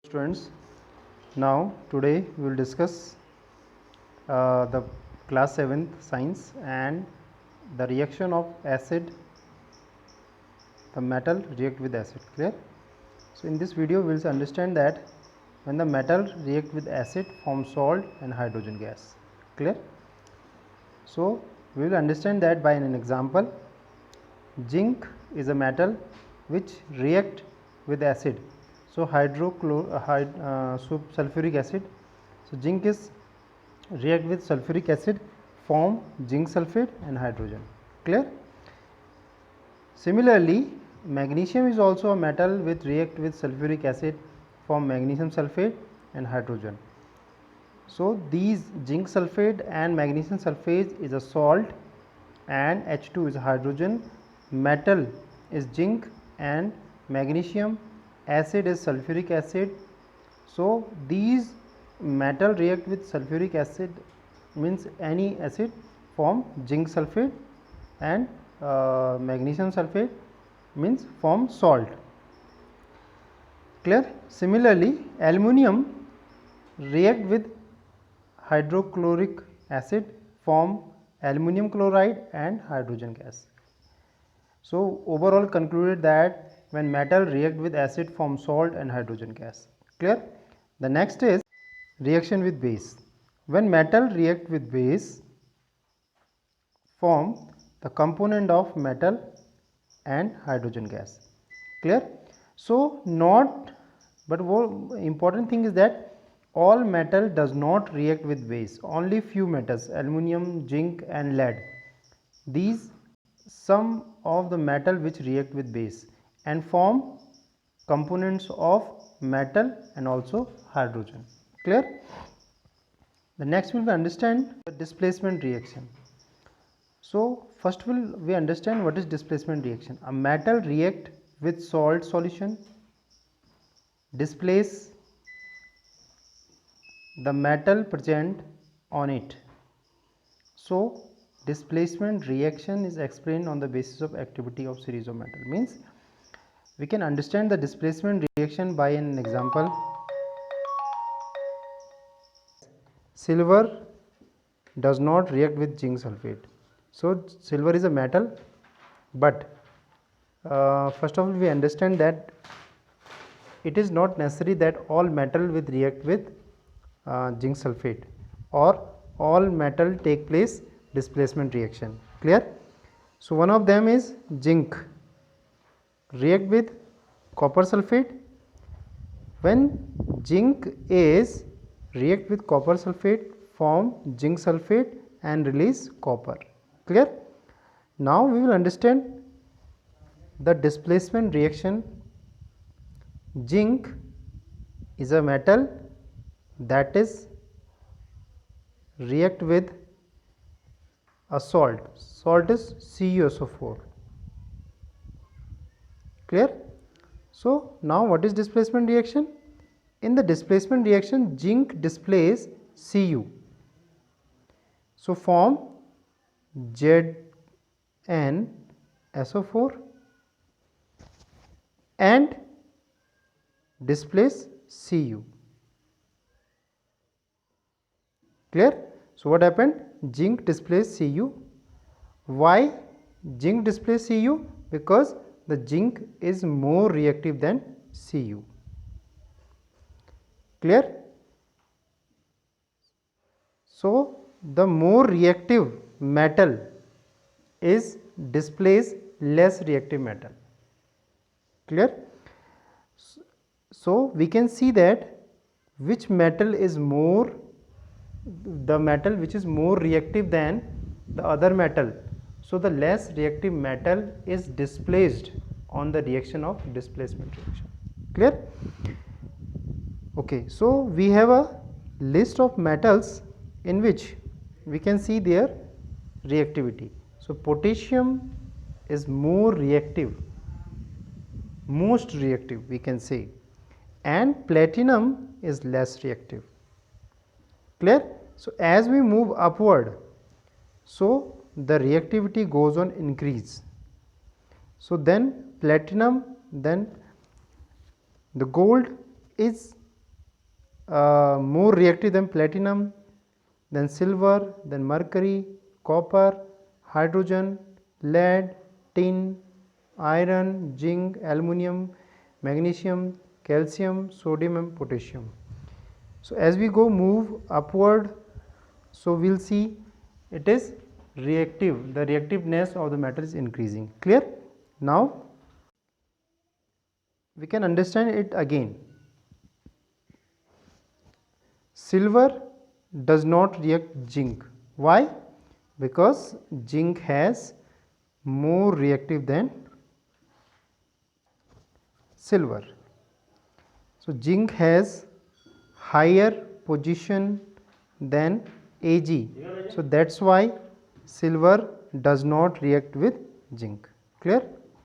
Students, now today we will discuss the class 7th science and the reaction of acid, the metal react with acid. Clear? So in this video we will understand that when the metal react with acid form salt and hydrogen gas. Clear? So we will understand that by an example. Zinc is a metal which react with acid. So sulfuric acid. So zinc is react with sulfuric acid, form zinc sulfate and hydrogen. Clear? Similarly, magnesium is also a metal which react with sulfuric acid, form magnesium sulfate and hydrogen. So these zinc sulfate and magnesium sulfate is a salt and H2 is hydrogen, metal is zinc and magnesium, acid is sulfuric acid. So these metal react with sulfuric acid, means any acid, form zinc sulfate, and magnesium sulfate means form salt. Clear? Similarly, aluminium react with hydrochloric acid, form aluminium chloride and hydrogen gas. So overall concluded that when metal react with acid form salt and hydrogen gas. Clear? The next is reaction with base. When metal react with base form the component of metal and hydrogen gas. Clear? So not, but important thing is that all metal does not react with base, only few metals, aluminum, zinc and lead, these some of the metal which react with base and form components of metal and also hydrogen. Clear? The next will be understand the displacement reaction. So first will we understand what is displacement reaction. A metal react with salt solution, displace the metal present on it. So displacement reaction is explained on the basis of activity of series of metal. Means we can understand the displacement reaction by an example. Silver does not react with zinc sulfate. So silver is a metal, but first of all we understand that it is not necessary that all metal will react with zinc sulfate or all metal take place displacement reaction. Clear? So one of them is zinc react with copper sulfate. When zinc is react with copper sulfate, form zinc sulfate and release copper. Clear? Now we will understand the displacement reaction. Zinc is a metal that is react with a salt. Salt is CuSO4. Clear? So now what is displacement reaction? In the displacement reaction, zinc displace Cu. So form ZnSO4 and displace Cu. Clear? So what happened? Zinc displace Cu. Why zinc displace Cu? Because the zinc is more reactive than Cu. Clear? So the more reactive metal is displace less reactive metal. Clear? So we can see that which metal is more, the metal which is more reactive than the other metal. So the less reactive metal is displaced on the reaction of displacement reaction. Clear? Okay, so we have a list of metals in which we can see their reactivity. So potassium is more reactive, most reactive we can say, and platinum is less reactive. Clear? So as we move upward, so the reactivity goes on increase. So then platinum, then the gold is more reactive than platinum, then silver, then mercury, copper, hydrogen, lead, tin, iron, zinc, aluminum, magnesium, calcium, sodium and potassium. So as we go move upward, so we will see it is reactive, the reactiveness of the metal is increasing. Clear? Now we can understand it again. Silver does not react zinc. Why? Because zinc has more reactive than silver. So zinc has higher position than Ag. So that's why silver does not react with zinc. Clear?